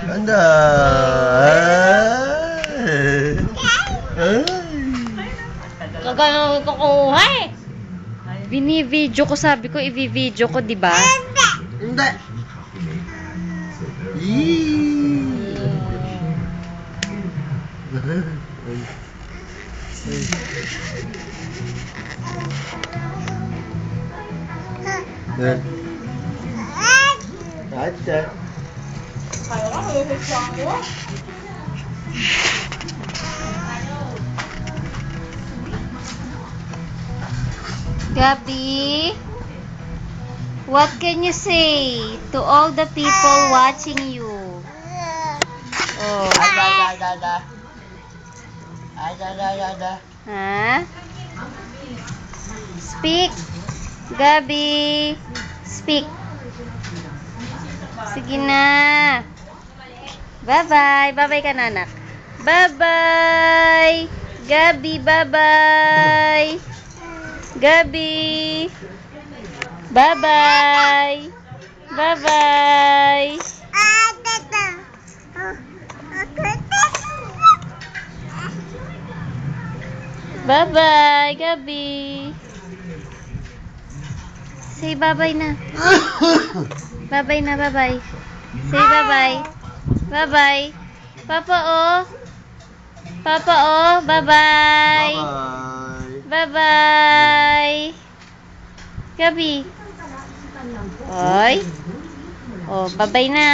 Anda. Kagano ko kuha eh. Bini-video ko, sabi ko i-video ko, di ba? Hindi. Yee. Acha. Gabi, what can you say to all the people watching you? Oh. Ha? Speak. Gabi. Speak. Sige na. Bye-bye. Bye-bye ka na, anak. Bye-bye. Gabi, bye-bye. Gabi. Bye-bye. Bye-bye. Bye-bye, Gabi. Say bye-bye na. Bye-bye na, bye-bye. Say bye-bye. Bye-bye. Papa, oh. Papa, oh. Bye-bye. Bye-bye. Gabi. Oy. Oh, bye-bye na.